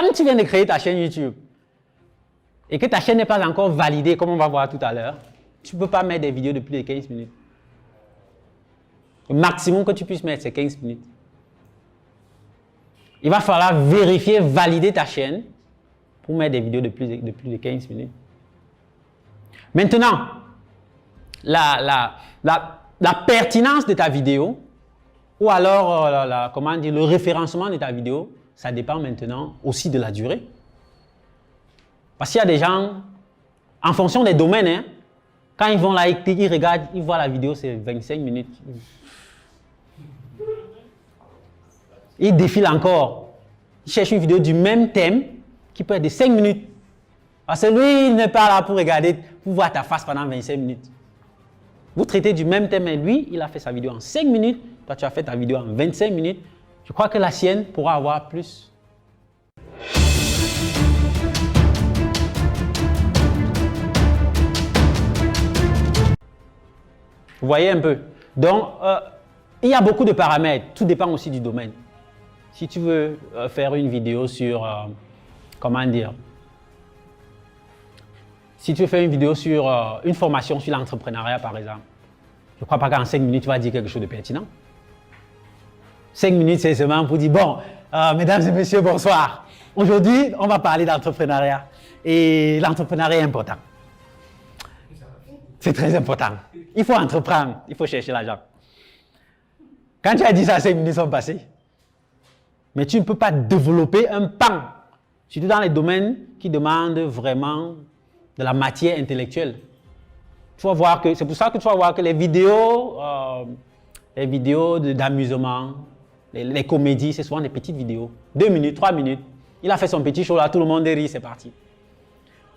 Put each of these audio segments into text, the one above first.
quand tu viens de créer ta chaîne YouTube et que ta chaîne n'est pas encore validée, comme on va voir tout à l'heure, tu ne peux pas mettre des vidéos de plus de 15 minutes. Le maximum que tu puisses mettre, c'est 15 minutes. Il va falloir vérifier, valider ta chaîne pour mettre des vidéos de plus de 15 minutes. Maintenant, la pertinence de ta vidéo ou alors comment dire, le référencement de ta vidéo, ça dépend maintenant aussi de la durée. Parce qu'il y a des gens, en fonction des domaines, hein, quand ils vont là, ils regardent, ils voient la vidéo, c'est 25 minutes. Ils défilent encore. Ils cherchent une vidéo du même thème qui peut être de 5 minutes. Parce que lui, il n'est pas là pour regarder, pour voir ta face pendant 25 minutes. Vous traitez du même thème, et lui, il a fait sa vidéo en 5 minutes. Toi, tu as fait ta vidéo en 25 minutes. Je crois que la sienne pourra avoir plus. Vous voyez un peu. Donc, il y a beaucoup de paramètres. Tout dépend aussi du domaine. Si tu veux faire une vidéo sur, comment dire, si tu veux faire une vidéo sur une formation sur l'entrepreneuriat, par exemple, je ne crois pas qu'en 5 minutes, tu vas dire quelque chose de pertinent. 5 minutes, c'est seulement pour dire, bon, mesdames et messieurs, bonsoir. Aujourd'hui, on va parler d'entrepreneuriat. Et l'entrepreneuriat est important. C'est très important. Il faut entreprendre, il faut chercher l'argent. Quand tu as dit ça, 5 minutes sont passées. Mais tu ne peux pas développer un pan, surtout dans les domaines qui demandent vraiment de la matière intellectuelle. Tu vas voir que, c'est pour ça que tu vas voir que les vidéos d'amusement, les comédies, c'est souvent des petites vidéos. 2 minutes, 3 minutes. Il a fait son petit show là, tout le monde rit, c'est parti.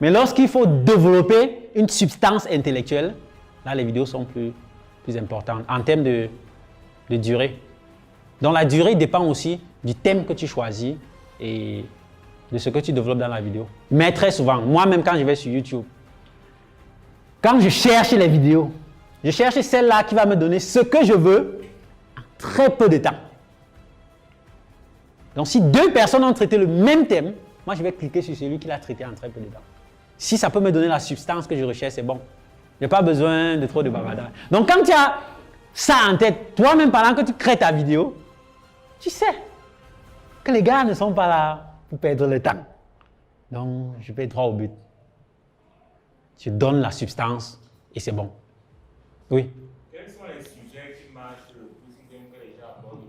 Mais lorsqu'il faut développer une substance intellectuelle, là les vidéos sont plus importantes en termes de durée. Donc la durée dépend aussi du thème que tu choisis et de ce que tu développes dans la vidéo. Mais très souvent, moi-même quand je vais sur YouTube, quand je cherche les vidéos, je cherche celle-là qui va me donner ce que je veux en très peu de temps. Donc si 2 personnes ont traité le même thème, moi je vais cliquer sur celui qui l'a traité en très peu de temps. Si ça peut me donner la substance que je recherche, c'est bon. Je n'ai pas besoin de trop de bavardage. Donc quand tu as ça en tête, toi-même pendant que tu crées ta vidéo, tu sais que les gars ne sont pas là pour perdre le temps. Donc je vais droit au but. Tu donnes la substance et c'est bon. Oui. Quels sont les sujets qui marchent le plus que les gens abordent?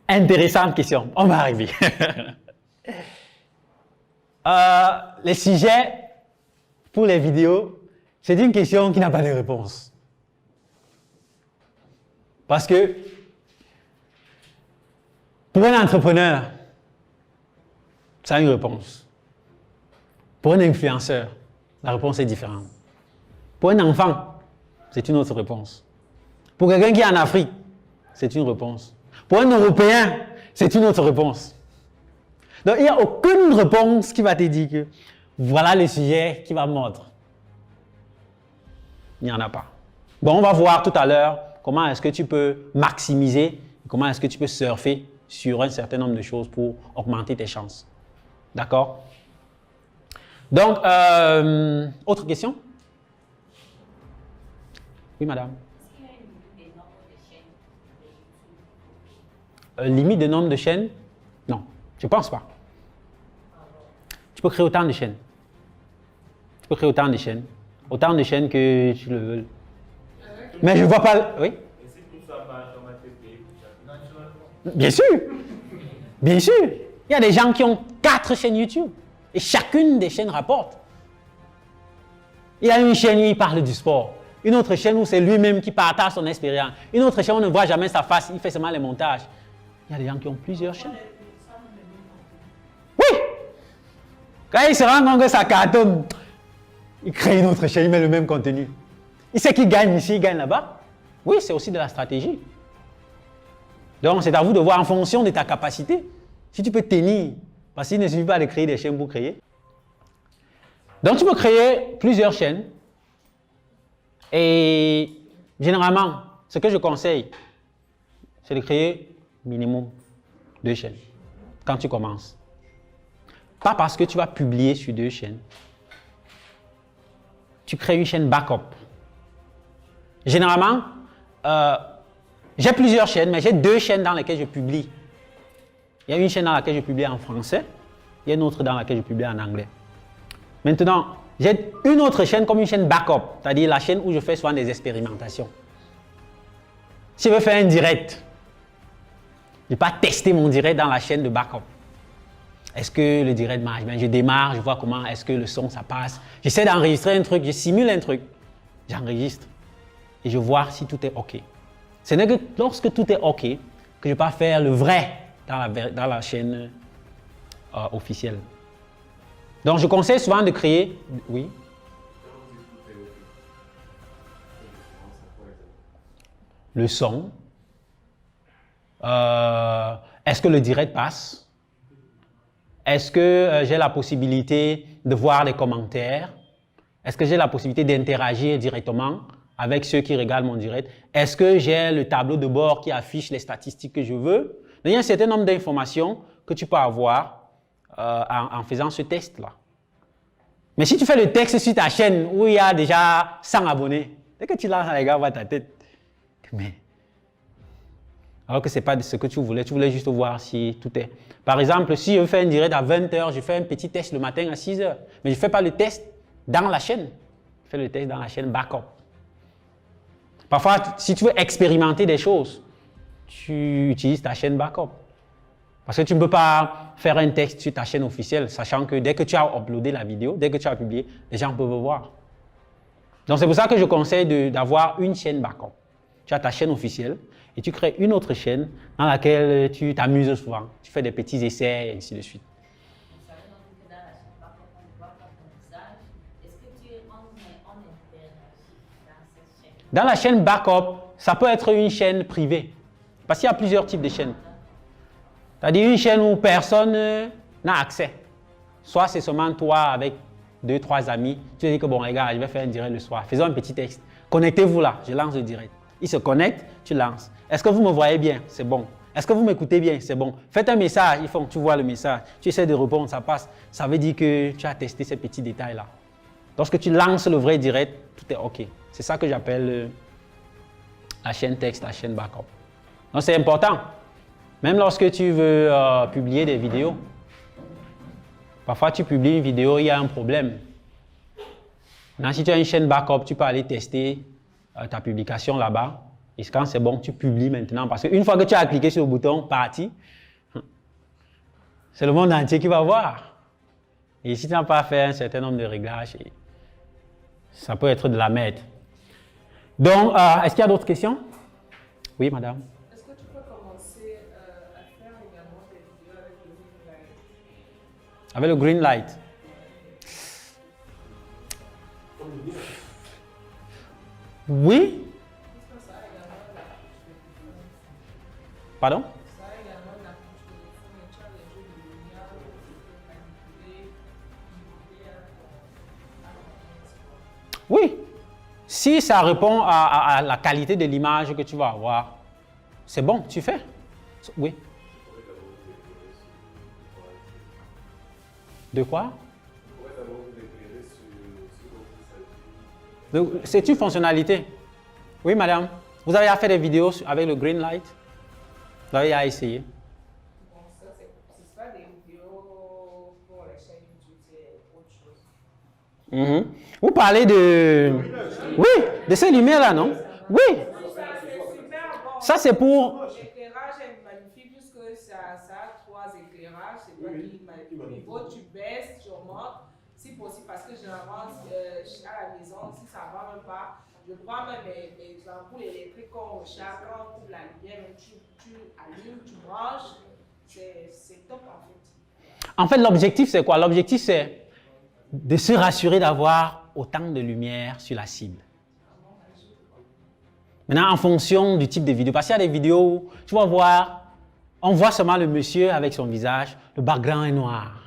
Intéressante question. On va arriver. Les sujets pour les vidéos, c'est une question qui n'a pas de réponse. Parce que pour un entrepreneur, ça a une réponse. Pour un influenceur, la réponse est différente. Pour un enfant, c'est une autre réponse. Pour quelqu'un qui est en Afrique, c'est une réponse. Pour un Européen, c'est une autre réponse. Donc, il n'y a aucune réponse qui va te dire que voilà le sujet qui va mordre. Il n'y en a pas. Bon, on va voir tout à l'heure comment est-ce que tu peux maximiser, comment est-ce que tu peux surfer sur un certain nombre de choses pour augmenter tes chances. D'accord? Donc, autre question? Oui, madame. Est-ce qu'il y a une limite de nombre de chaînes? Limite de nombre de chaînes? Non, je ne pense pas. Tu peux créer autant de chaînes. Tu peux créer autant de chaînes. Autant de chaînes que tu le veux. Mais je ne vois pas... Oui? Et si tout ça marche, on va te payer pour chacun? Bien sûr. Bien sûr. Il y a des gens qui ont 4 chaînes YouTube. Et chacune des chaînes rapporte. Il y a une chaîne où il parle du sport. Une autre chaîne où c'est lui-même qui partage son expérience. Une autre chaîne où on ne voit jamais sa face, il fait seulement les montages. Il y a des gens qui ont plusieurs chaînes. Oui! Quand il se rend compte que ça cartonne, il crée une autre chaîne, il met le même contenu. Il sait qu'il gagne ici, il gagne là-bas. Oui, c'est aussi de la stratégie. Donc, c'est à vous de voir en fonction de ta capacité. Si tu peux tenir, parce qu'il ne suffit pas de créer des chaînes pour créer. Donc, tu peux créer plusieurs chaînes. Et généralement, ce que je conseille, c'est de créer minimum 2 chaînes quand tu commences. Pas parce que tu vas publier sur 2 chaînes. Tu crées une chaîne backup. Généralement, j'ai plusieurs chaînes, mais j'ai 2 chaînes dans lesquelles je publie. Il y a une chaîne dans laquelle je publie en français, il y a une autre dans laquelle je publie en anglais. Maintenant, j'ai une autre chaîne comme une chaîne backup, c'est-à-dire la chaîne où je fais souvent des expérimentations. Si je veux faire un direct, je ne vais pas tester mon direct dans la chaîne de backup. Est-ce que le direct marche bien? Je démarre, je vois comment est-ce que le son, ça passe. J'essaie d'enregistrer un truc, je simule un truc, j'enregistre et je vois si tout est OK. Ce n'est que lorsque tout est OK que je ne vais pas faire le vrai dans la chaîne officielle. Donc, je conseille souvent de créer... Oui. Le son. Est-ce que le direct passe? Est-ce que j'ai la possibilité de voir les commentaires? Est-ce que j'ai la possibilité d'interagir directement avec ceux qui regardent mon direct? Est-ce que j'ai le tableau de bord qui affiche les statistiques que je veux? Il y a un certain nombre d'informations que tu peux avoir en faisant ce test-là. Mais si tu fais le texte sur ta chaîne où il y a déjà 100 abonnés, dès que tu lances, les gars, voient ta tête. Mais, alors que ce n'est pas ce que tu voulais juste voir si tout est. Par exemple, si je fais un direct à 20 h, je fais un petit test le matin à 6 h, mais je ne fais pas le test dans la chaîne. Je fais le test dans la chaîne backup. Parfois, si tu veux expérimenter des choses, tu utilises ta chaîne backup. Parce que tu ne peux pas faire un texte sur ta chaîne officielle, sachant que dès que tu as uploadé la vidéo, dès que tu as publié, les gens peuvent voir. Donc c'est pour ça que je conseille d'avoir une chaîne backup. Tu as ta chaîne officielle et tu crées une autre chaîne dans laquelle tu t'amuses souvent. Tu fais des petits essais et ainsi de suite. Dans la chaîne backup, ça peut être une chaîne privée. Parce qu'il y a plusieurs types de chaînes. C'est-à-dire une chaîne où personne n'a accès. Soit c'est seulement toi avec 2, 3 amis. Tu te dis que bon les gars, je vais faire un direct le soir. Faisons un petit texte. Connectez-vous là, je lance le direct. Ils se connectent, tu lances. Est-ce que vous me voyez bien? C'est bon. Est-ce que vous m'écoutez bien? C'est bon. Faites un message, ils font, tu vois le message. Tu essaies de répondre, ça passe. Ça veut dire que tu as testé ces petits détails-là. Lorsque tu lances le vrai direct, tout est OK. C'est ça que j'appelle la chaîne texte, la chaîne backup. Donc c'est important. Même lorsque tu veux publier des vidéos, parfois tu publies une vidéo, il y a un problème. Maintenant, si tu as une chaîne backup, tu peux aller tester ta publication là-bas. Et quand c'est bon, tu publies maintenant. Parce qu'une fois que tu as cliqué sur le bouton parti, c'est le monde entier qui va voir. Et si tu n'as pas fait un certain nombre de réglages, ça peut être de la merde. Donc, est-ce qu'il y a d'autres questions? Oui, madame. Est-ce que tu peux commencer à faire également des vidéos avec le green light? Avec le green light. Oui. Pardon? Ça a également la couche de fond et tu as les jeux de lumière où tu peux manipuler Oui. Si ça répond à la qualité de l'image que tu vas avoir, c'est bon, tu fais. Oui. De quoi? C'est une fonctionnalité. Oui, madame. Vous avez fait des vidéos avec le green light? Vous avez à essayer. Bon, ça, c'est pas des vidéos pour les chaînes YouTube, c'est autre chose. Vous parlez de... Oui, de ces lumières-là, non? Oui. Ça, c'est super bon. Ça, c'est pour... L'éclairage est magnifique puisque ça a 3 éclairages. C'est toi qui manipule. Tu baisses, tu augmentes. Si possible, parce que généralement, à la maison, si ça ne va même pas, je prends même les ampoules électriques qu'on recharge, quand on coupe la lumière, tu allumes, tu branches. C'est top en fait. En fait, l'objectif, c'est quoi? L'objectif, c'est de se rassurer d'avoir autant de lumière sur la cible. Maintenant, en fonction du type de vidéo, parce qu'il y a des vidéos où tu vas voir, on voit seulement le monsieur avec son visage, le background est noir.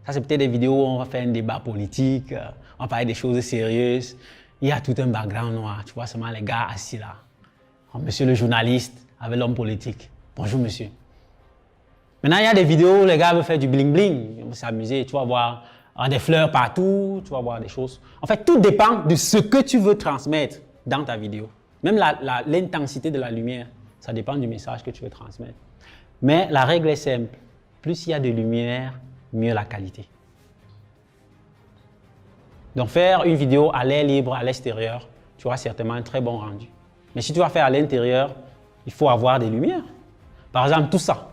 Ça, c'est peut-être des vidéos où on va faire un débat politique, on va parler des choses sérieuses. Il y a tout un background noir. Tu vois seulement les gars assis là. Monsieur le journaliste avec l'homme politique. Bonjour, monsieur. Maintenant, il y a des vidéos où les gars veulent faire du bling-bling. Ils vont s'amuser. Tu vas voir des fleurs partout. Tu vas voir des choses. En fait, tout dépend de ce que tu veux transmettre dans ta vidéo. Même l'intensité de la lumière, ça dépend du message que tu veux transmettre. Mais la règle est simple. Plus il y a de lumière, mieux la qualité. Donc, faire une vidéo à l'air libre, à l'extérieur, tu auras certainement un très bon rendu. Mais si tu vas faire à l'intérieur, il faut avoir des lumières. Par exemple, tout ça.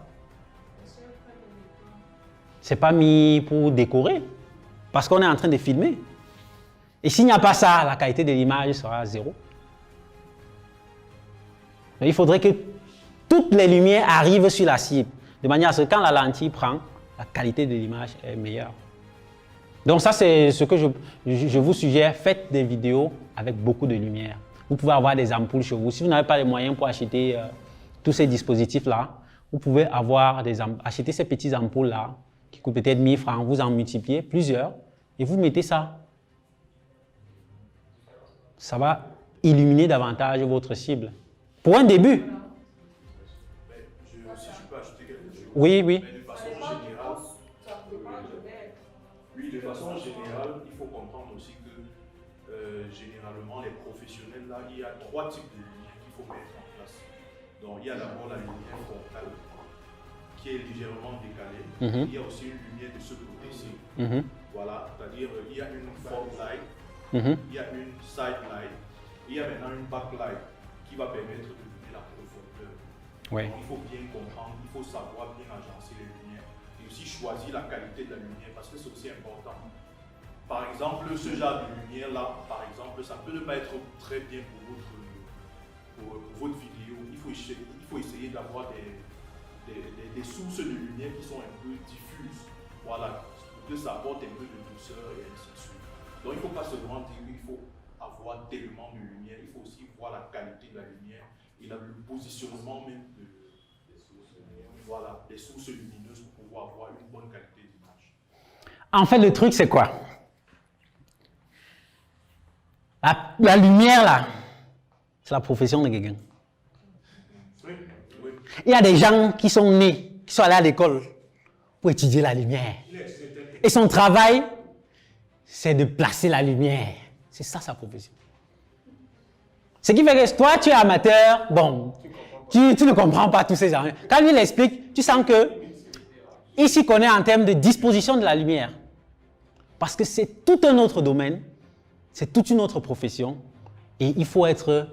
Ce n'est pas mis pour décorer, parce qu'on est en train de filmer. Et s'il n'y a pas ça, la qualité de l'image sera zéro. Donc, il faudrait que toutes les lumières arrivent sur la cible, de manière à ce que quand la lentille prend, la qualité de l'image est meilleure. Donc ça, c'est ce que je vous suggère. Faites des vidéos avec beaucoup de lumière. Vous pouvez avoir des ampoules chez vous. Si vous n'avez pas les moyens pour acheter tous ces dispositifs-là, vous pouvez acheter ces petites ampoules-là qui coûtent peut-être 1000 francs. Vous en multipliez plusieurs et vous mettez ça. Ça va illuminer davantage votre cible. Pour un début. Si je peux ajouter quelque chose. Oui, oui. Mais de façon générale, de façon générale, il faut comprendre aussi que généralement les professionnels là, il y a 3 types de lumière qu'il faut mettre en place. Donc il y a d'abord la lumière frontale qui est légèrement décalée. Il y a aussi une lumière de ce côté-ci. Voilà, c'est-à-dire il y a une front light, il y a une side light, il y a maintenant une backlight qui va permettre de donner la profondeur. Oui. Donc il faut bien comprendre, il faut savoir bien agencer les lumières et aussi choisir la qualité de la lumière parce que c'est aussi important. Par exemple, ce genre de lumière là, par exemple, ça peut ne pas être très bien pour votre vidéo. Il faut essayer d'avoir des sources de lumière qui sont un peu diffuses. Voilà, pour que ça apporte un peu de douceur et ainsi de suite. Donc il ne faut pas seulement dire qu'il faut avoir tellement de lumière, il faut aussi voir la qualité de la lumière et le positionnement même des sources lumineuses pour pouvoir avoir une bonne qualité d'image. En fait, le truc, c'est quoi? La lumière, là, c'est la profession de quelqu'un. Oui, oui. Il y a des gens qui sont nés, qui sont allés à l'école pour étudier la lumière. Et son travail, c'est de placer la lumière. C'est ça sa profession. Ce qui fait que toi, tu es amateur, bon, tu ne comprends pas tous ces gens. Quand lui l'explique, tu sens que il s'y connaît en termes de disposition de la lumière. Parce que c'est tout un autre domaine, c'est toute une autre profession et il faut être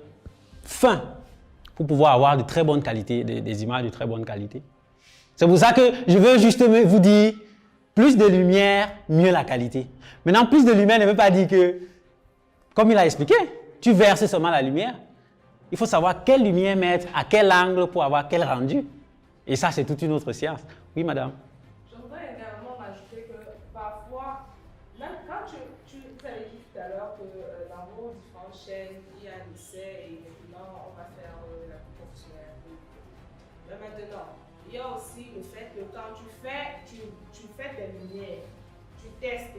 fin pour pouvoir avoir de très bonnes qualités, des images de très bonne qualité. C'est pour ça que je veux juste vous dire, plus de lumière, mieux la qualité. Maintenant, plus de lumière ne veut pas dire que, comme il a expliqué, tu verses seulement la lumière. Il faut savoir quelle lumière mettre, à quel angle pour avoir quel rendu. Et ça, c'est toute une autre science. Oui, madame. Je voudrais également rajouter que parfois, même quand tu avais dit tout à l'heure que dans vos différentes chaînes, il y a un essai et maintenant on va faire la professionnelle. Mais maintenant, il y a aussi le fait que quand tu fais des lumières, tu testes.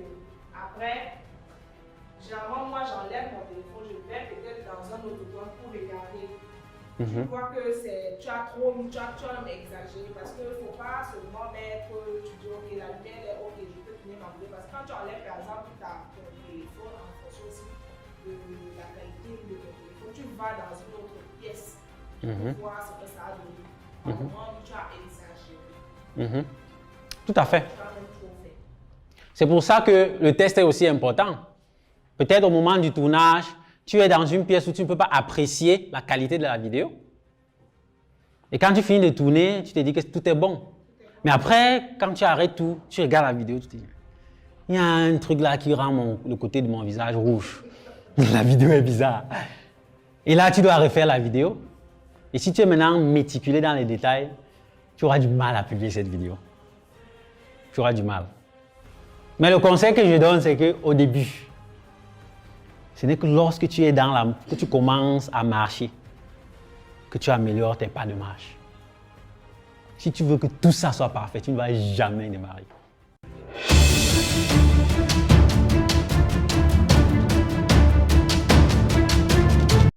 Après, généralement, moi j'enlève mon téléphone, je vais peut-être dans un autre coin pour regarder. Tu vois que tu as même exagéré parce qu'il ne faut pas seulement mettre, tu dis ok, la lumière est ok, je peux tenir ma vidéo. Parce que quand tu enlèves par exemple ton téléphone en fonction aussi de la qualité de ton téléphone, tu vas dans une autre pièce pour voir ce que ça a donné. Au moment où tu as exagéré. Tout à fait. Tu as même trop fait. C'est pour ça que le test est aussi important. Peut-être au moment du tournage, tu es dans une pièce où tu ne peux pas apprécier la qualité de la vidéo. Et quand tu finis de tourner, tu te dis que tout est bon. Mais après, quand tu arrêtes tout, tu regardes la vidéo, tu te dis, il y a un truc là qui rend le côté de mon visage rouge. La vidéo est bizarre. Et là, tu dois refaire la vidéo. Et si tu es maintenant méticulé dans les détails, tu auras du mal à publier cette vidéo. Tu auras du mal. Mais le conseil que je donne, c'est qu'au début, ce n'est que lorsque tu es que tu commences à marcher, que tu améliores tes pas de marche. Si tu veux que tout ça soit parfait, tu ne vas jamais démarrer.